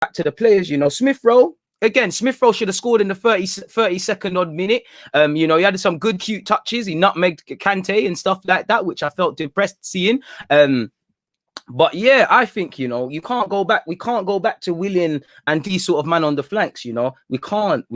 back to the players, you know, Smith Rowe. Again, Smith Rowe should have scored in the 32nd odd minute. You know, he had some good, cute touches. He nutmegged Kante and stuff like that, which I felt depressed seeing. But yeah, I think, you know, you can't go back. We can't go back to Willian and these sort of man on the flanks, you know. We can't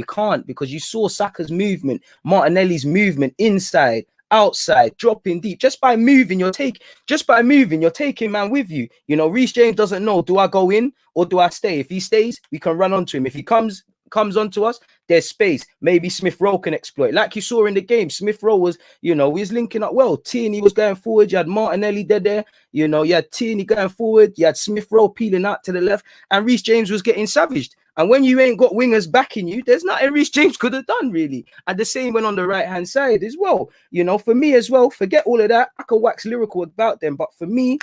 because you saw Saka's movement, Martinelli's movement inside, outside, dropping deep. Just by moving, you're taking man with you. You know, Reece James doesn't know, do I go in or do I stay? If he stays, we can run onto him. If he comes onto us, there's space. Maybe Smith Rowe can exploit. Like you saw in the game, Smith Rowe was, you know, he was linking up well. Tierney was going forward. You had Martinelli there. You know, you had Tierney going forward. You had Smith Rowe peeling out to the left. And Reece James was getting savaged. And when you ain't got wingers backing you, there's nothing Reece James could have done, really. And the same went on the right-hand side as well. You know, for me as well, forget all of that. I could wax lyrical about them. But for me,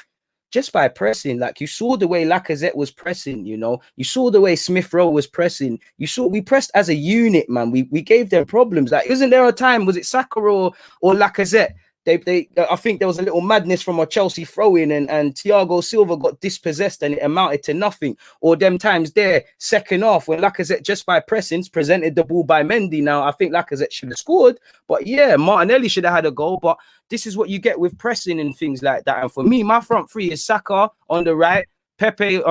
just by pressing, like you saw the way Lacazette was pressing, you know, you saw the way Smith Rowe was pressing. You saw we pressed as a unit, man. We gave them problems. Like, isn't there a time, was it Saka or Lacazette? I think there was a little madness from a Chelsea throw-in and Thiago Silva got dispossessed and it amounted to nothing. Or them times there, second half, when Lacazette just by pressing presented the ball by Mendy. Now, I think Lacazette should have scored. But yeah, Martinelli should have had a goal. But this is what you get with pressing and things like that. And for me, my front three is Saka on the right, Saka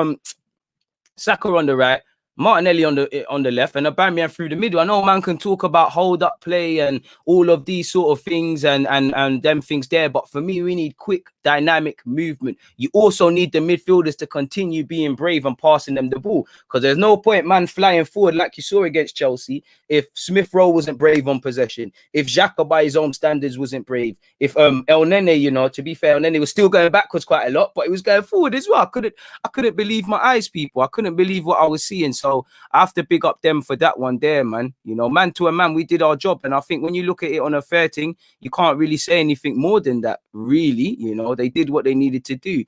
on the right, Martinelli on the left, and Aubameyang through the middle. I know man can talk about hold up play and all of these sort of things and them things there, but for me, we need quick, dynamic movement. You also need the midfielders to continue being brave and passing them the ball, because there's no point man flying forward like you saw against Chelsea if Smith Rowe wasn't brave on possession, if Xhaka by his own standards wasn't brave, if El Nene, you know, to be fair, El Nene was still going backwards quite a lot, but he was going forward as well. I couldn't believe my eyes, people. I couldn't believe what I was seeing. So I have to big up them for that one there, man. You know, man to a man, we did our job. And I think when you look at it on a fair thing, you can't really say anything more than that, really. You know, they did what they needed to do.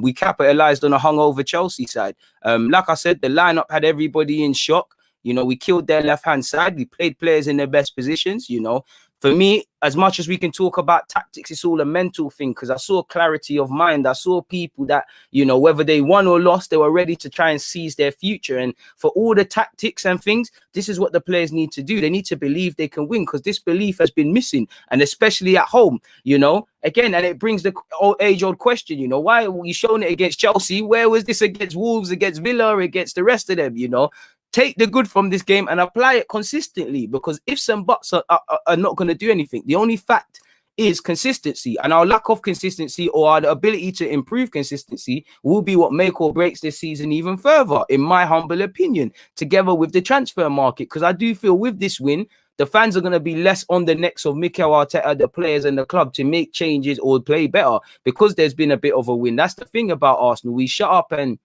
We capitalized on a hungover Chelsea side. Like I said, the lineup had everybody in shock. You know, we killed their left-hand side. We played players in their best positions, you know. For me, as much as we can talk about tactics, it's all a mental thing, because I saw clarity of mind. I saw people that, you know, whether they won or lost, they were ready to try and seize their future. And for all the tactics and things, this is what the players need to do. They need to believe they can win, because this belief has been missing, and especially at home, you know. Again, and it brings the age-old question, you know, why are we showing it against Chelsea? Where was this against Wolves, against Villa, against the rest of them, you know? Take the good from this game and apply it consistently, because ifs and buts are not going to do anything. The only fact is consistency, and our lack of consistency or our ability to improve consistency will be what make or breaks this season even further, in my humble opinion, together with the transfer market. Because I do feel with this win, the fans are going to be less on the necks of Mikel Arteta, the players and the club, to make changes or play better, because there's been a bit of a win. That's the thing about Arsenal. We shut up and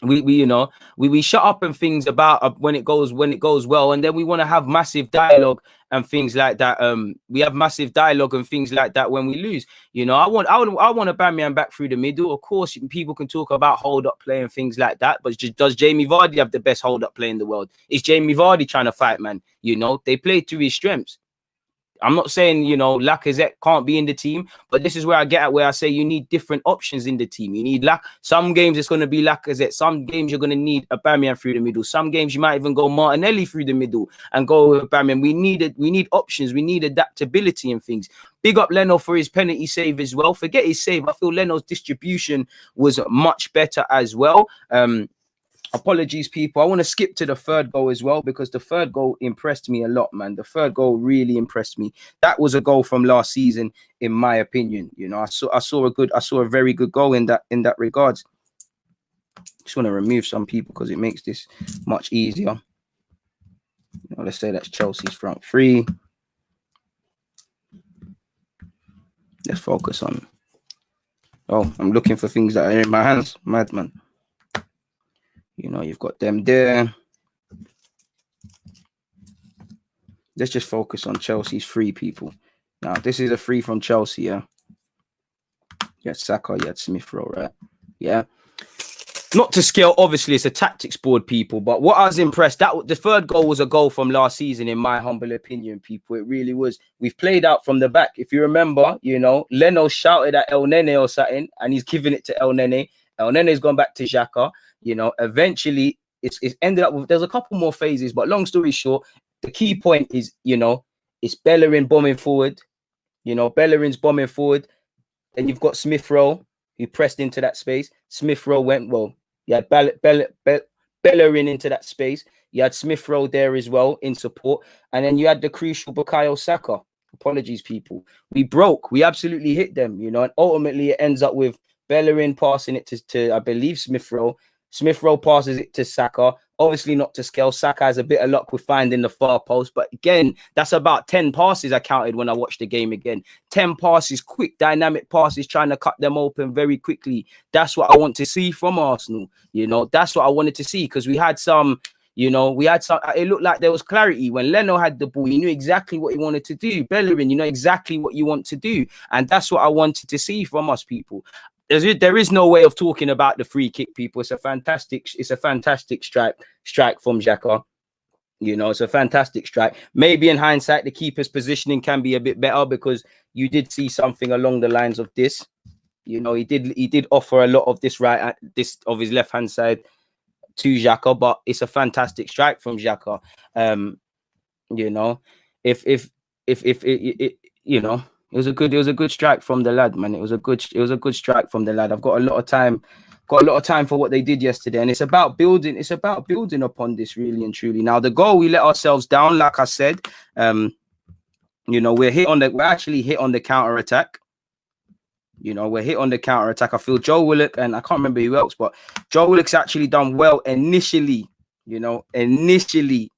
we shut up and things about when it goes well, and then we want to have massive dialogue and things like that. We have massive dialogue and things like that when we lose. You know, I want Aubameyang back through the middle. Of course, people can talk about hold up play and things like that, but does Jamie Vardy have the best hold up play in the world? Is Jamie Vardy trying to fight, man? You know, they play to his strengths. I'm not saying, you know, Lacazette can't be in the team, but this is where I get at, where I say you need different options in the team. You need some games it's going to be Lacazette, some games you're going to need Aubameyang through the middle, some games you might even go Martinelli through the middle and go with Aubameyang. We need options, we need adaptability and things. Big up Leno for his penalty save as well. Forget his save, I feel Leno's distribution was much better as well. Apologies, people. I want to skip to the third goal as well, because the third goal impressed me a lot, man. The third goal really impressed me. That was a goal from last season, in my opinion. You know, I saw a very good goal in that regards. Just want to remove some people because it makes this much easier. You know, let's say that's Chelsea's front three. Let's focus on. Oh, I'm looking for things that are in my hands. Madman. You know, you've got them there. Let's just focus on Chelsea's free, people. Now, this is a free from Chelsea, yeah? You had Saka, you had Smith Rowe, right? Yeah. Not to scale, obviously, it's a tactics board, people. But what I was impressed, the third goal was a goal from last season, in my humble opinion, people. It really was. We've played out from the back. If you remember, you know, Leno shouted at El Nene or something, and he's giving it to El Nene. El Nene's gone back to Xhaka. You know, eventually it's ended up with, there's a couple more phases, but long story short, the key point is, you know, it's Bellerin bombing forward. You know, Bellerin's bombing forward. Then you've got Smith Rowe, who pressed into that space. Smith Rowe went well. You had Bellerin into that space. You had Smith Rowe there as well in support. And then you had the crucial Bukayo Saka. Apologies, people. We broke. We absolutely hit them, you know. And ultimately, it ends up with Bellerin passing it to I believe, Smith Rowe. Smith Rowe passes it to Saka. Obviously not to scale. Saka has a bit of luck with finding the far post. But again, that's about 10 passes I counted when I watched the game again. 10 passes, quick, dynamic passes, trying to cut them open very quickly. That's what I want to see from Arsenal. You know, that's what I wanted to see, because we had some, you know, it looked like there was clarity. When Leno had the ball, he knew exactly what he wanted to do. Bellerin, you know exactly what you want to do. And that's what I wanted to see from us, people. There is no way of talking about the free kick, people. It's a fantastic strike from Xhaka. You know, it's a fantastic strike. Maybe in hindsight, the keeper's positioning can be a bit better, because you did see something along the lines of this. You know, he did offer a lot of this this of his left hand side to Xhaka, but it's a fantastic strike from Xhaka. You know, if you know. It was a good strike from the lad, man. It was a good strike from the lad. I've got a lot of time for what they did yesterday, and it's about building upon this, really and truly. Now, the goal, we let ourselves down, like I said. You know, we're actually hit on the counter attack. You know, we're hit on the counter attack. I feel Joe Willock, and I can't remember who else, but Joe Willock's actually done well initially. You know, to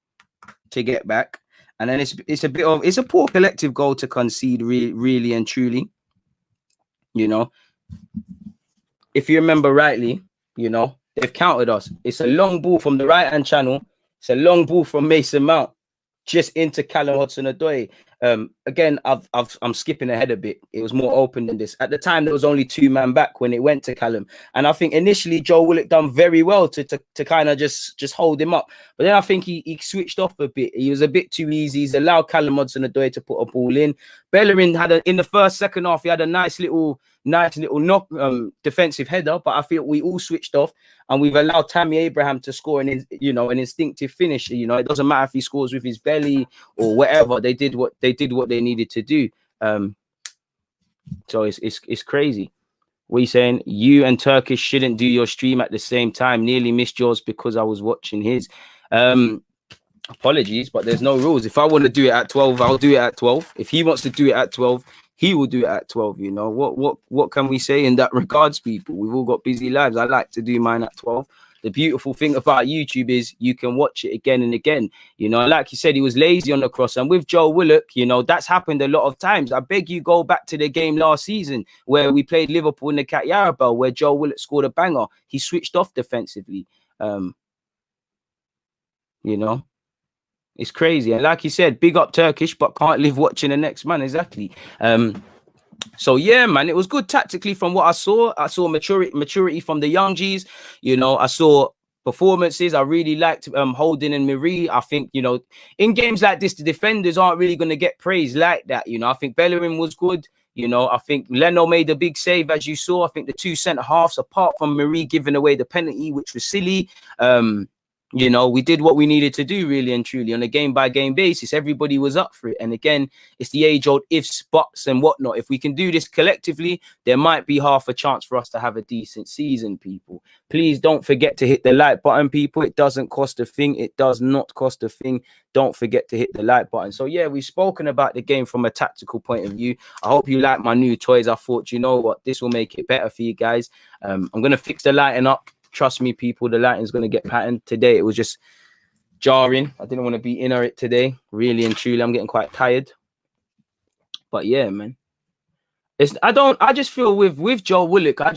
get back. And then it's a poor collective goal to concede, really and truly. You know, if you remember rightly, you know, they've countered us. It's a long ball from the right-hand channel. It's a long ball from Mason Mount just into Callum Hudson-Odoi. Again, I'm skipping ahead a bit. It was more open than this. At the time, there was only 2 men back when it went to Callum. And I think initially Joe Willock done very well to kind of just hold him up. But then I think he switched off a bit. He was a bit too easy. He's allowed Callum Hudson-Odoi to put a ball in. Bellerin in the second half, he had a nice little knock defensive header, but I feel we all switched off, and we've allowed Tammy Abraham to score an instinctive finish. You know, it doesn't matter if he scores with his belly or whatever. They did what they needed to do. So it's crazy. What are you saying? You and Turkish shouldn't do your stream at the same time. Nearly missed yours because I was watching his. Apologies, but there's no rules. If I want to do it at 12, I'll do it at 12. If he wants to do it at 12, he will do it at 12. You know, what can we say in that regards, people? We've all got busy lives. I like to do mine at 12. The beautiful thing about YouTube is you can watch it again and again. You know, like you said, he was lazy on the cross. And with Joe Willock, you know, that's happened a lot of times. I beg you, go back to the game last season where we played Liverpool in the Cat Yarabel, where Joe Willock scored a banger. He switched off defensively. You know, it's crazy. And like you said, big up Turkish, but can't live watching the next man. Exactly. So yeah, man, it was good tactically from what I saw. I saw maturity from the young G's. You know, I saw performances. I really liked Holding and Marie. I think, you know, in games like this, the defenders aren't really going to get praised like that. You know, I think Bellerin was good. You know, I think Leno made a big save, as you saw. I think the 2 centre halves, apart from Marie giving away the penalty, which was silly. You know, we did what we needed to do, really and truly, on a game-by-game basis. Everybody was up for it. And again, it's the age-old ifs, buts, and whatnot. If we can do this collectively, there might be half a chance for us to have a decent season, people. Please don't forget to hit the like button, people. It doesn't cost a thing. It does not cost a thing. Don't forget to hit the like button. So, yeah, we've spoken about the game from a tactical point of view. I hope you like my new toys. I thought, you know what, this will make it better for you guys. I'm going to fix the lighting up. Trust me, people, the lighting's going to get patterned. Today, it was just jarring. I didn't want to be in it today. Really and truly, I'm getting quite tired. But yeah, man. I just feel with Joe Willock, I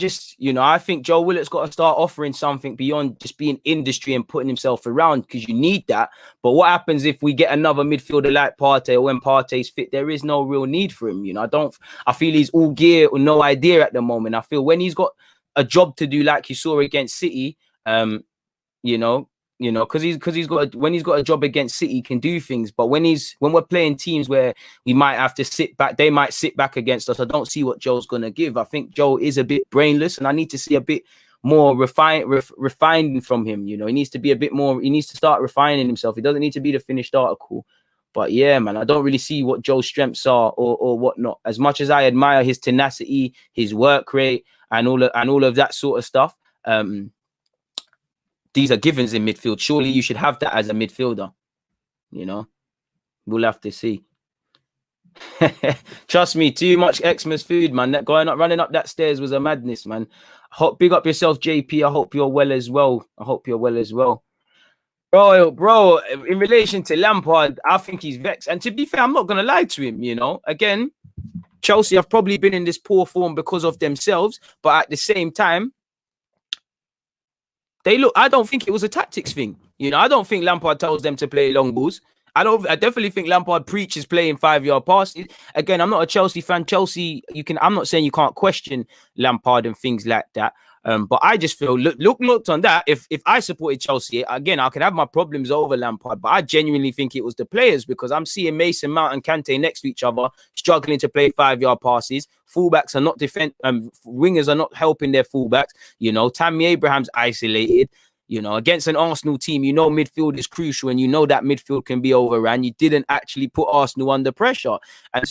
think Joe Willock's got to start offering something beyond just being industry and putting himself around, because you need that. But what happens if we get another midfielder like Partey, or when Partey's fit? There is no real need for him. You know, I feel he's all gear or no idea at the moment. I feel when he's got a job to do, like you saw against City, when he's got a job against City, he can do things. But when we're playing teams where we might have to sit back, they might sit back against us. I don't see what Joe's gonna give. I think Joe is a bit brainless, and I need to see a bit more refined from him. You know, he needs to be a bit more. He needs to start refining himself. He doesn't need to be the finished article. But yeah, man, I don't really see what Joe's strengths are or whatnot. As much as I admire his tenacity, his work rate, and all of that sort of stuff, these are givens in midfield. Surely you should have that as a midfielder. You know, we'll have to see. Trust me, too much Xmas food, man. That running up that stairs was a madness, man. Big up yourself, JP. I hope you're well as well. Bro, in relation to Lampard, I think he's vexed. And to be fair, I'm not going to lie to him, you know. Again, Chelsea have probably been in this poor form because of themselves. But at the same time, I don't think it was a tactics thing. You know, I don't think Lampard tells them to play long balls. I definitely think Lampard preaches playing 5-yard passes. Again, I'm not a Chelsea fan. I'm not saying you can't question Lampard and things like that. But I just feel, looked on that. If I supported Chelsea, again, I could have my problems over Lampard, but I genuinely think it was the players, because I'm seeing Mason Mount and Kante next to each other, struggling to play 5-yard passes. Fullbacks are not wingers are not helping their fullbacks. You know, Tammy Abraham's isolated. You know, against an Arsenal team, you know midfield is crucial, and you know that midfield can be overrun. You didn't actually put Arsenal under pressure,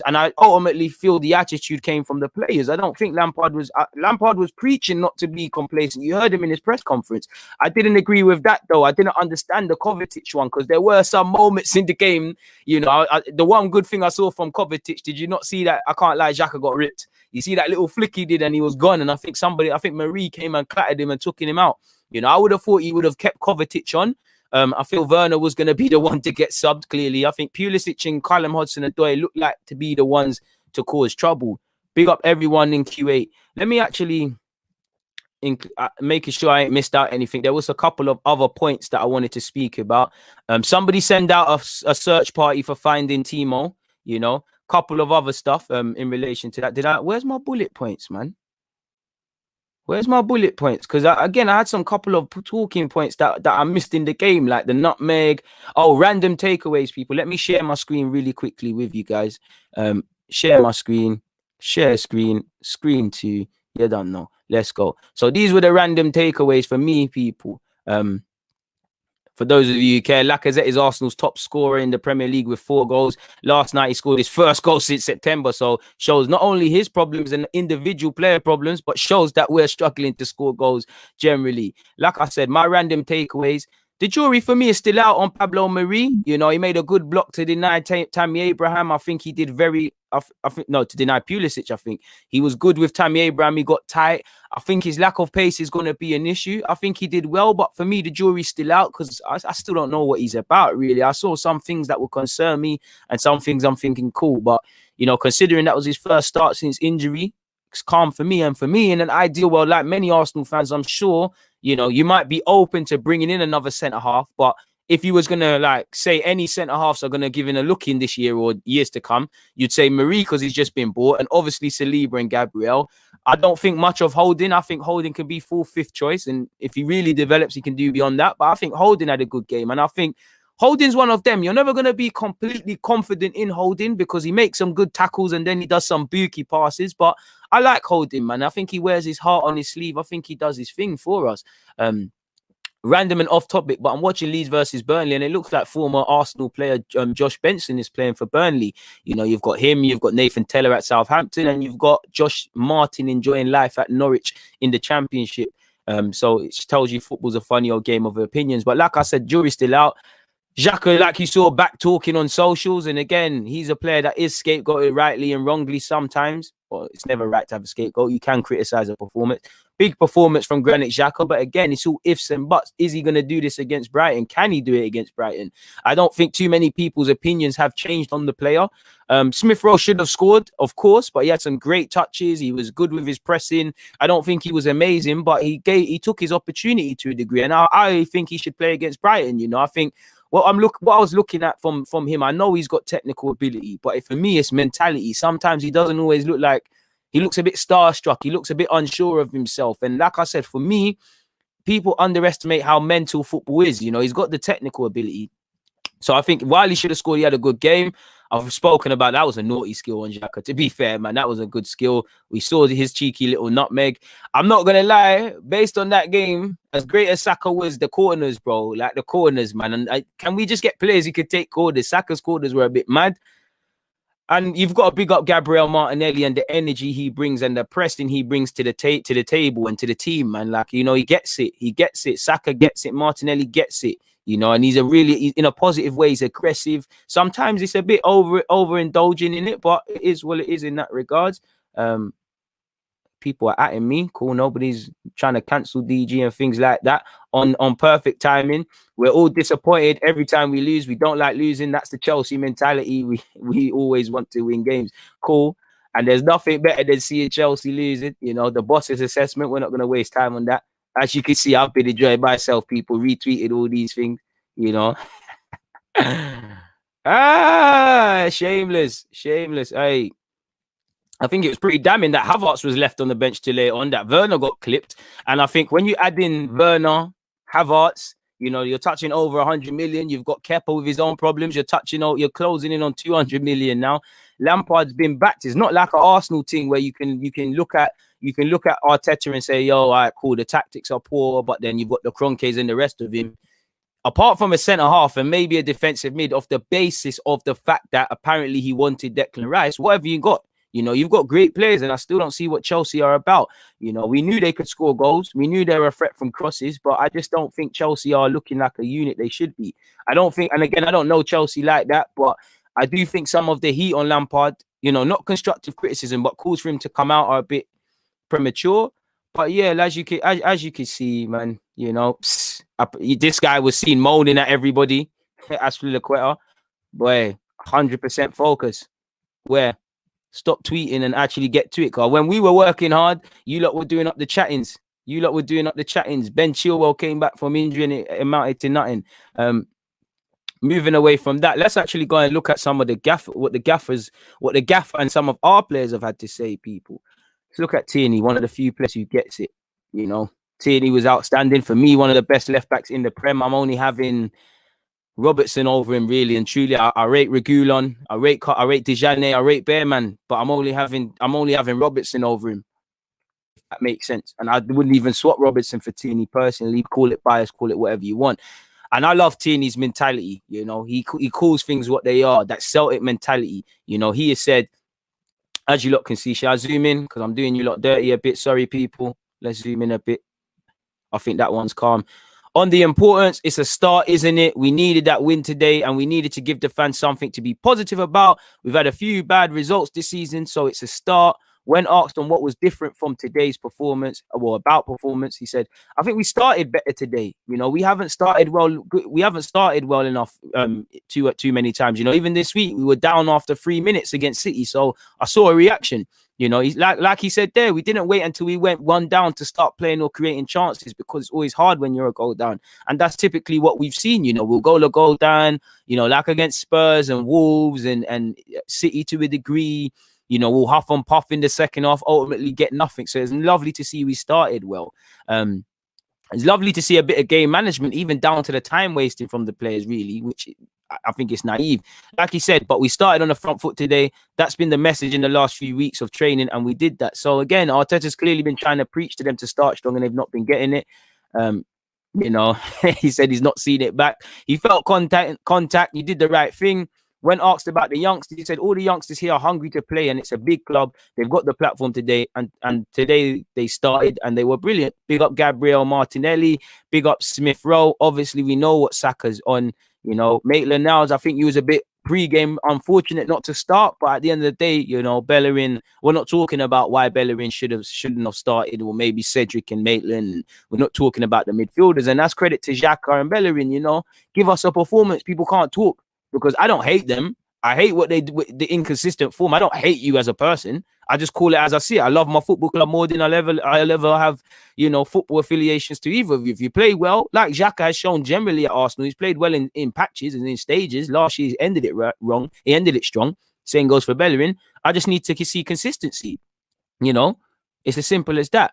and I ultimately feel the attitude came from the players. I don't think Lampard was preaching not to be complacent. You heard him in his press conference. I didn't agree with that though. I didn't understand the Kovacic one, because there were some moments in the game. You know, the one good thing I saw from Kovacic, did you not see that? I can't lie, Xhaka got ripped. You see that little flick he did, and he was gone. And I think Marie came and clattered him and took him out. You know, I would have thought he would have kept Kovacic on. I feel Werner was going to be the one to get subbed, clearly. I think Pulisic and Callum Hudson-Odoi look like to be the ones to cause trouble. Big up everyone in Q8. Let me actually, making sure I ain't missed out anything. There was a couple of other points that I wanted to speak about. Somebody send out a search party for finding Timo, you know. Couple of other stuff in relation to that. Where's my bullet points, man? Where's my bullet points? Because I had some couple of talking points that I missed in the game, like the nutmeg. Oh, random takeaways, people. Let me share my screen really quickly with you guys. Share my screen, share screen 2. You don't know. Let's go. So these were the random takeaways for me, people. For those of you who care, Lacazette is Arsenal's top scorer in the Premier League with 4 goals. Last night, he scored his first goal since September. So shows not only his problems and individual player problems, but shows that we're struggling to score goals generally. Like I said, my random takeaways. The jury for me is still out on Pablo Mari. You know, he made a good block to deny Tammy Abraham. I think he did to deny Pulisic. I think he was good with Tammy Abraham. He got tight. I think his lack of pace is going to be an issue. I think he did well, but for me, the jury's still out, because I still don't know what he's about, really. I saw some things that would concern me and some things I'm thinking cool. But, you know, considering that was his first start since injury, it's calm for me. And for me, in an ideal world, like many Arsenal fans, I'm sure, you know, you might be open to bringing in another centre-half, but if you was going to, like, say any centre-halves are going to give in a look in this year or years to come, you'd say Marie, because he's just been bought, and obviously Saliba and Gabriel. I don't think much of Holding. I think Holding can be 4th, 5th choice, and if he really develops, he can do beyond that. But I think Holding had a good game, and I think Holding's one of them. You're never going to be completely confident in Holding, because he makes some good tackles and then he does some booky passes. But I like Holding, man. I think he wears his heart on his sleeve. I think he does his thing for us. Random and off topic, but I'm watching Leeds versus Burnley, and it looks like former Arsenal player Josh Benson is playing for Burnley. You know, you've got him, you've got Nathan Teller at Southampton, and you've got Josh Martin enjoying life at Norwich in the Championship. So it tells you football's a funny old game of opinions. But like I said, jury's still out. Xhaka, like you saw, back talking on socials, and again, he's a player that is scapegoated rightly and wrongly sometimes. Well, it's never right to have a scapegoat. You can criticize a performance. Big performance from Granit Xhaka, but again, it's all ifs and buts. Is he going to do this against Brighton? Can he do it against Brighton? I don't think too many people's opinions have changed on the player. Smith Rowe should have scored, of course, but he had some great touches. He was good with his pressing. I don't think he was amazing, but he took his opportunity to a degree, and I think he should play against Brighton. You know, I think what I was looking at from him, I know he's got technical ability, but for me, it's mentality. Sometimes he doesn't always look like. He looks a bit starstruck. He looks a bit unsure of himself. And like I said, for me, people underestimate how mental football is. You know, he's got the technical ability. So I think while he should have scored, he had a good game. I've spoken about that was a naughty skill on Xhaka. To be fair, man, that was a good skill. We saw his cheeky little nutmeg. I'm not gonna lie, based on that game, as great as Saka was, the corners, bro, like the corners, man. And can we just get players who could take corners? Saka's corners were a bit mad. And you've got to big up Gabriel Martinelli and the energy he brings and the pressing he brings to the table and to the team, man. Like, you know, he gets it. He gets it. Saka gets it. Martinelli gets it. You know, and he's in a positive way. He's aggressive. Sometimes it's a bit overindulging in it, but it is what it is in that regards. People are atting me. Cool. Nobody's trying to cancel DG and things like that on perfect timing. We're all disappointed every time we lose. We don't like losing. That's the Chelsea mentality. We always want to win games. Cool. And there's nothing better than seeing Chelsea losing. You know, the boss's assessment. We're not going to waste time on that. As you can see, I've been enjoying myself. People retweeted all these things, you know. Shameless. Hey. I think it was pretty damning that Havertz was left on the bench till later on, that Werner got clipped. And I think when you add in Werner, Havertz, you know, you're touching over 100 million. You've got Kepa with his own problems. You're closing in on 200 million now. Lampard's been backed. It's not like an Arsenal thing where you can look at Arteta and say, yo, all right, cool, the tactics are poor, but then you've got the Kroenkes and the rest of him. Apart from a centre half and maybe a defensive mid, off the basis of the fact that apparently he wanted Declan Rice, whatever you got. You know, you've got great players, and I still don't see what Chelsea are about. You know, we knew they could score goals. We knew they were a threat from crosses, but I just don't think Chelsea are looking like a unit they should be. I don't think, and again, I don't know Chelsea like that, but I do think some of the heat on Lampard, you know, not constructive criticism, but calls for him to come out are a bit premature. But yeah, as you can see, man, you know, this guy was seen moaning at everybody. As for Laqueta, boy, 100% focus. Where? Stop tweeting and actually get to it. Because when we were working hard, you lot were doing up the chattings. Ben Chilwell came back from injury and it amounted to nothing. Moving away from that, let's actually go and look at some of what the gaffer and some of our players have had to say, people. Let's look at Tierney, one of the few players who gets it. You know, Tierney was outstanding. For me, one of the best left backs in the Prem. I'm only having Robertson over him, really and truly. I rate Reguilon, I rate Dejane, I rate Bearman, but I'm only having Robertson over him. If that makes sense. And I wouldn't even swap Robertson for Tierney personally. Call it bias, call it whatever you want. And I love Tierney's mentality. You know, he calls things what they are. That Celtic mentality. You know, he has said, as you lot can see, shall I zoom in? Because I'm doing you lot dirty a bit. Sorry, people. Let's zoom in a bit. I think that one's calm. On the importance, it's a start, isn't it? We needed that win today, and we needed to give the fans something to be positive about. We've had a few bad results this season, so it's a start. When asked on what was different from today's performance, or about performance, he said, I think we started better today. You know, we haven't started well. We haven't started well enough too many times. You know, even this week, we were down after 3 minutes against City. So I saw a reaction. You know, he's like he said there, we didn't wait until we went 1 down to start playing or creating chances, because it's always hard when you're a goal down. And that's typically what we've seen. You know, we'll go a goal down, you know, like against Spurs and Wolves and City to a degree. You know, we'll huff and puff in the second half, ultimately get nothing. So it's lovely to see we started well. It's lovely to see a bit of game management, even down to the time wasting from the players, really, which I think is naive. Like he said, but we started on the front foot today. That's been the message in the last few weeks of training, and we did that. So again, Arteta's clearly been trying to preach to them to start strong, and they've not been getting it. You know, he said he's not seen it back. He felt contact. You did the right thing. When asked about the youngsters, he said all the youngsters here are hungry to play, and it's a big club. They've got the platform today, and today they started and they were brilliant. Big up Gabriel Martinelli, big up Smith Rowe. Obviously, we know what Saka's on. You know, Maitland-Niles, I think he was a bit pre-game unfortunate not to start, but at the end of the day, you know, Bellerin, we're not talking about why Bellerin shouldn't have started, or maybe Cedric and Maitland. We're not talking about the midfielders, and that's credit to Xhaka and Bellerin. You know, give us a performance. People can't talk. Because I don't hate them. I hate what they do with the inconsistent form. I don't hate you as a person. I just call it as I see it. I love my football club more than I'll ever have, you know, football affiliations to either of you. If you play well, like Xhaka has shown generally at Arsenal, he's played well in patches and in stages. Last year, he ended it wrong. He ended it strong. Same goes for Bellerin. I just need to see consistency. You know, it's as simple as that.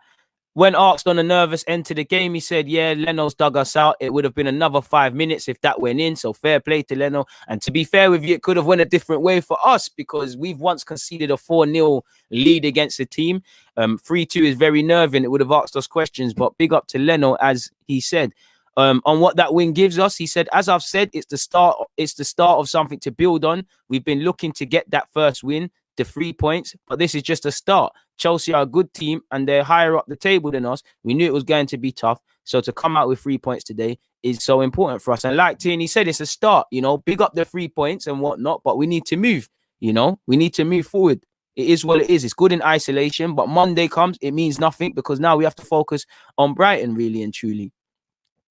When asked on a nervous end to the game, he said, yeah, Leno's dug us out. It would have been another 5 minutes if that went in. So fair play to Leno. And to be fair with you, it could have went a different way for us because we've once conceded a 4-0 lead against a team. 3-2 is very nerving. It would have asked us questions, but big up to Leno, as he said. On what that win gives us, he said, as I've said, it's the start of something to build on. We've been looking to get that first win, the 3 points, but this is just a start. Chelsea are a good team and they're higher up the table than us. We knew it was going to be tough. So to come out with 3 points today is so important for us. And like Tierney said, it's a start, big up the 3 points and whatnot, but we need to move, we need to move forward. It is what it is. It's good in isolation, but Monday comes, it means nothing because now we have to focus on Brighton really and truly.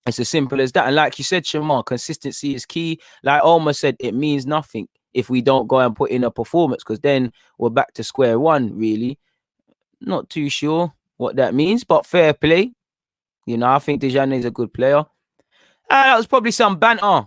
It's as simple as that. And like you said, Shamar, consistency is key. Like Omar said, it means nothing if we don't go and put in a performance because then we're back to square one, really. Not too sure what that means, but fair play. I think Dejane is a good player. That was probably some banter.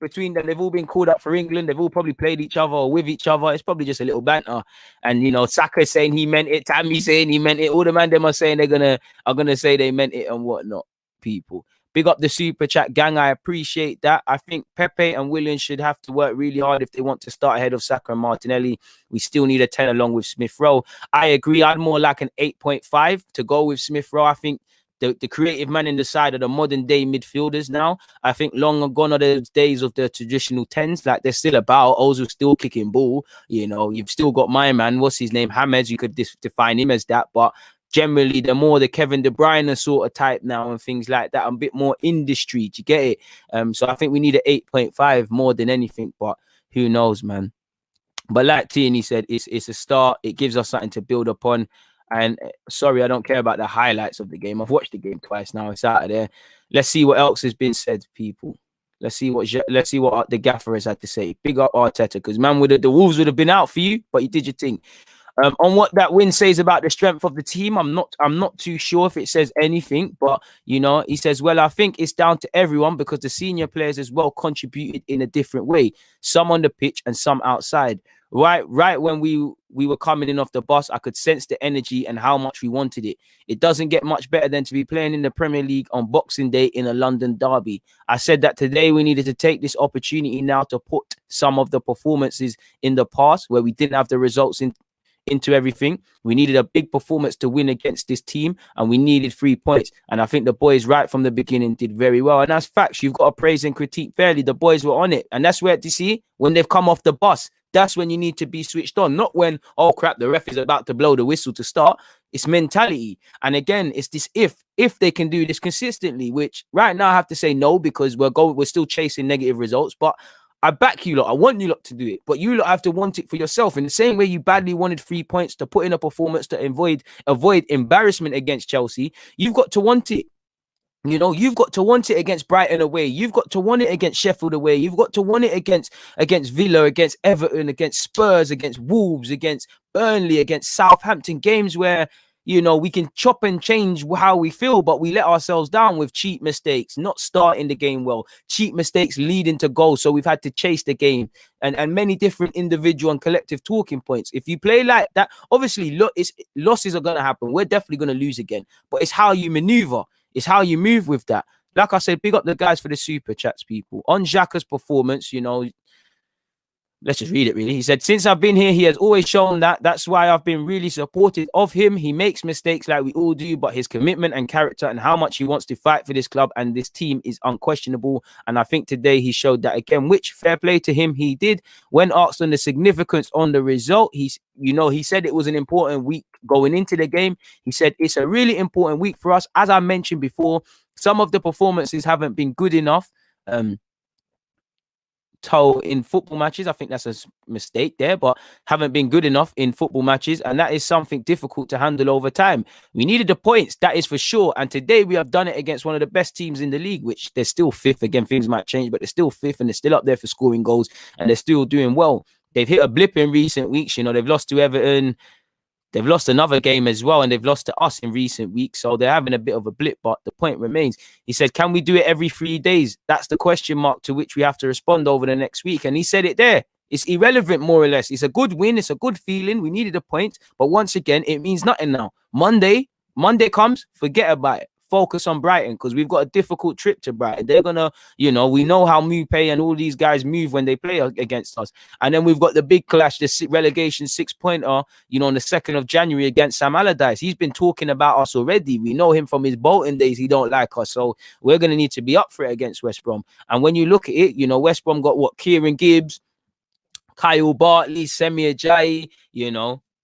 Between them. They've all been called up for England. They've all probably played each other or with each other. It's probably just a little banter. And, Saka saying he meant it. Tammy saying he meant it. All the man them are saying are gonna say they meant it and whatnot. People. Big up the super chat gang. I appreciate that. I think Pepe and Willian should have to work really hard if they want to start ahead of Saka and Martinelli. We still need a 10 along with Smith Rowe. I agree. I'd more like an 8.5 to go with Smith Rowe. I think the creative man in the side of the modern day midfielders now. I think long gone are those days of the traditional 10s. Like they're still about. Ozil's still kicking ball. You've still got my man. What's his name? Hammers. You could define him as that. But generally, the more the Kevin De Bruyne sort of type now and things like that, I'm a bit more industry. Do you get it? So I think we need an 8.5 more than anything, but who knows, man. But like Tierney said, it's a start. It gives us something to build upon. And sorry, I don't care about the highlights of the game. I've watched the game twice now. It's out of there. Let's see what else has been said, people. Let's see what the gaffer has had to say. Big up Arteta, because man, the Wolves would have been out for you, but you did your thing. On what that win says about the strength of the team, I'm not too sure if it says anything, but he says, well, I think it's down to everyone because the senior players as well contributed in a different way, some on the pitch and some outside. Right when we were coming in off the bus, I could sense the energy and how much we wanted it. It doesn't get much better than to be playing in the Premier League on Boxing Day in a London derby. I said that today we needed to take this opportunity now to put some of the performances in the past where we didn't have the results into everything. We needed a big performance to win against this team and we needed 3 points. And I think the boys right from the beginning did very well. And that's facts. You've got to praise and critique fairly. The boys were on it. And that's where, you see, when they've come off the bus, that's when you need to be switched on. Not when, oh crap, the ref is about to blow the whistle to start. It's mentality. And again, it's this if they can do this consistently, which right now I have to say no, because we're still chasing negative results. But I back you lot. I want you lot to do it, but you lot have to want it for yourself. In the same way you badly wanted 3 points to put in a performance to avoid embarrassment against Chelsea, you've got to want it. You've got to want it against Brighton away. You've got to want it against Sheffield away. You've got to want it against Villa, against Everton, against Spurs, against Wolves, against Burnley, against Southampton. Games where we can chop and change how we feel, but we let ourselves down with cheap mistakes, not starting the game well, cheap mistakes leading to goals. So we've had to chase the game and many different individual and collective talking points. If you play like that, obviously losses are going to happen. We're definitely going to lose again, but it's how you maneuver. It's how you move with that. Like I said, big up the guys for the super chats, people. On Xhaka's performance, let's just read it, really. He said, since I've been here, he has always shown that. That's why I've been really supportive of him. He makes mistakes like we all do, but his commitment and character and how much he wants to fight for this club and this team is unquestionable. And I think today he showed that again, which fair play to him, he did. When asked on the significance on the result, he said it was an important week going into the game. He said, it's a really important week for us. As I mentioned before, some of the performances haven't been good enough. In football matches, I think that's a mistake there, but haven't been good enough in football matches, and that is something difficult to handle over time. We needed the points, that is for sure, and today we have done it against one of the best teams in the league, which they're still fifth. Again, things might change, but they're still fifth and they're still up there for scoring goals and they're still doing well. They've hit a blip in recent weeks. They've lost to Everton. They've lost another game as well, and they've lost to us in recent weeks. So they're having a bit of a blip, but the point remains. He said, can we do it every 3 days? That's the question mark to which we have to respond over the next week. And he said it there. It's irrelevant, more or less. It's a good win. It's a good feeling. We needed a point. But once again, it means nothing now. Monday, Monday comes, forget about it. Focus on Brighton because we've got a difficult trip to Brighton. They're gonna, we know how Mupay and all these guys move when they play against us. And then we've got the big clash, the relegation 6-pointer, on the 2nd of January against Sam Allardyce. He's been talking about us already. We know him from his Bolton days. He don't like us, so we're gonna need to be up for it against West Brom. And when you look at it, West Brom got what? Kieran Gibbs, Kyle Bartley, Semi Ajayi,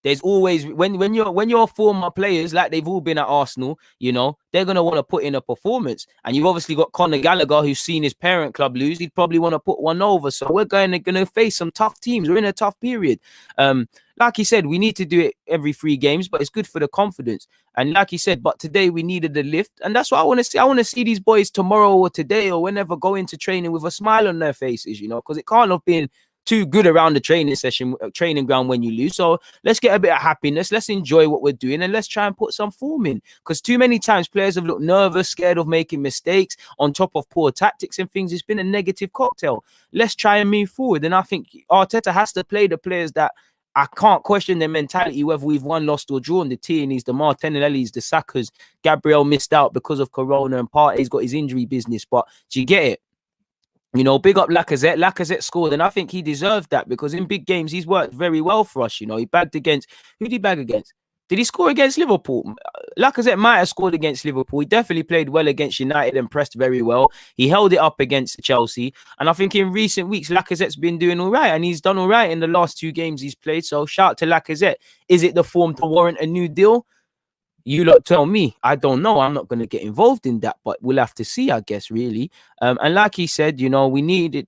There's always when you're former players like they've all been at Arsenal, they're gonna want to put in a performance. And you've obviously got Conor Gallagher who's seen his parent club lose. He'd probably want to put one over. So we're gonna face some tough teams. We're in a tough period. Like he said, we need to do it every 3 games, but it's good for the confidence. And like he said, but today we needed the lift, and that's what I want to see. I want to see these boys tomorrow or today or whenever go into training with a smile on their faces, because it can't have been too good around the training ground when you lose. So let's get a bit of happiness. Let's enjoy what we're doing and let's try and put some form in. Because too many times players have looked nervous, scared of making mistakes on top of poor tactics and things. It's been a negative cocktail. Let's try and move forward. And I think Arteta has to play the players that I can't question their mentality, whether we've won, lost or drawn. The Tierney's, the Martinelli's, the Sakas. Gabriel missed out because of Corona and Partey's got his injury business. But do you get it? Big up Lacazette. Lacazette scored, and I think he deserved that because in big games, he's worked very well for us. He bagged against... Who did he bag against? Did he score against Liverpool? Lacazette might have scored against Liverpool. He definitely played well against United and pressed very well. He held it up against Chelsea. And I think in recent weeks, Lacazette's been doing all right. And he's done all right in the last 2 games he's played. So shout out to Lacazette. Is it the form to warrant a new deal? You lot tell me. I don't know. I'm not going to get involved in that, but we'll have to see, I guess, really. And like he said, we needed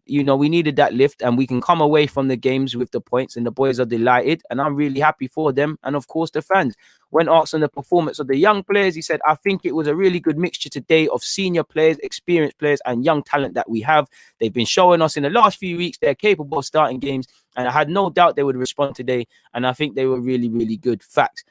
that lift, and we can come away from the games with the points, and the boys are delighted, and I'm really happy for them, and of course the fans. When asked on the performance of the young players, he said, I think it was a really good mixture today of senior players, experienced players, and young talent that we have. They've been showing us in the last few weeks they're capable of starting games, and I had no doubt they would respond today, and I think they were really, really good. Facts.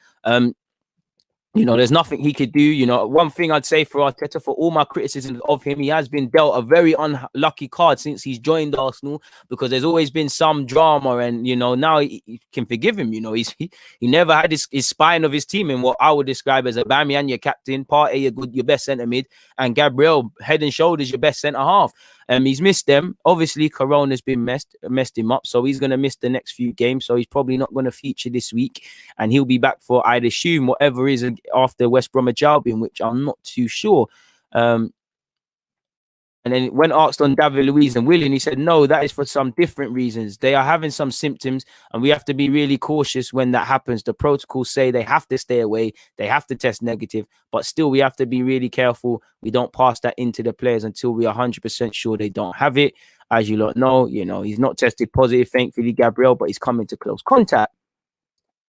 There's nothing he could do. One thing I'd say for Arteta, for all my criticisms of him, he has been dealt a very unlucky card since he's joined Arsenal, because there's always been some drama, and now he can forgive him. He never had his spine of his team in what I would describe as Aubameyang, your captain, Partey, your best centre mid, and Gabriel, head and shoulders, your best centre half. He's missed them. Obviously, Corona's been messed him up, so he's going to miss the next few games. So he's probably not going to feature this week, and he'll be back for, I'd assume, whatever is after West Bromwich Albion, which I'm not too sure. And then when asked on David Luiz and Willian, he said, no, that is for some different reasons. They are having some symptoms, and we have to be really cautious when that happens. The protocols say they have to stay away. They have to test negative, but still we have to be really careful. We don't pass that into the players until we are 100% sure they don't have it. As you lot know, he's not tested positive, thankfully, Gabriel, but he's come into close contact.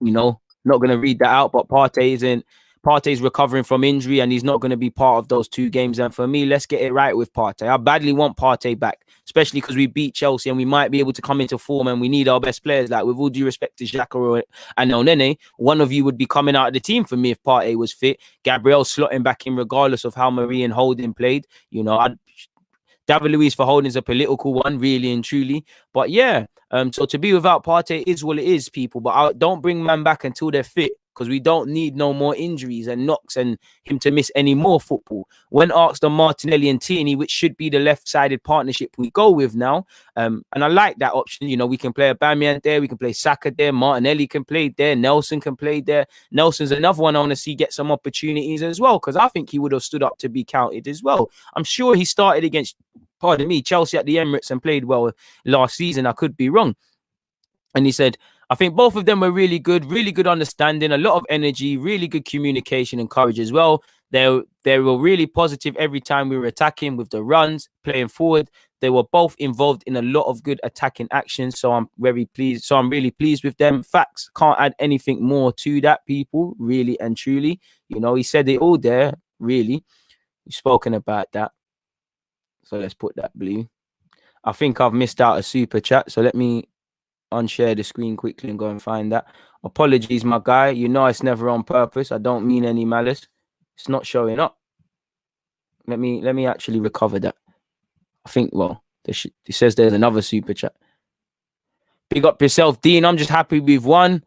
Not going to read that out, but Partey's recovering from injury, and he's not going to be part of those 2 games. And for me, let's get it right with Partey. I badly want Partey back, especially because we beat Chelsea and we might be able to come into form, and we need our best players. Like, with all due respect to Xhaka and Elneny, one of you would be coming out of the team for me if Partey was fit. Gabriel slotting back in regardless of how Marie and Holding played. David Luiz for Holding's a political one, really and truly. But yeah, so to be without Partey is what it is, people. But don't bring man back until they're fit, because we don't need no more injuries and knocks and him to miss any more football. When asked on Martinelli and Tierney, which should be the left-sided partnership we go with now, and I like that option. We can play Aubameyang there, we can play Saka there, Martinelli can play there, Nelson can play there. Nelson's another one I want to see get some opportunities as well, because I think he would have stood up to be counted as well. I'm sure he started against, Chelsea at the Emirates and played well last season. I could be wrong. And he said, I think both of them were really good understanding, a lot of energy, really good communication and courage as well. They were really positive every time we were attacking with the runs, playing forward. They were both involved in a lot of good attacking actions. So I'm very pleased. So I'm really pleased with them. Facts. Can't add anything more to that, people, really and truly. He said it all there, really. We've spoken about that. So let's put that blue. I think I've missed out a super chat. So let me unshare the screen quickly and go and find that. Apologies, my guy. It's never on purpose. I don't mean any malice. It's not showing up. Let me actually recover that. I think, it says there's another super chat. Big up yourself, Dean. I'm just happy we've won.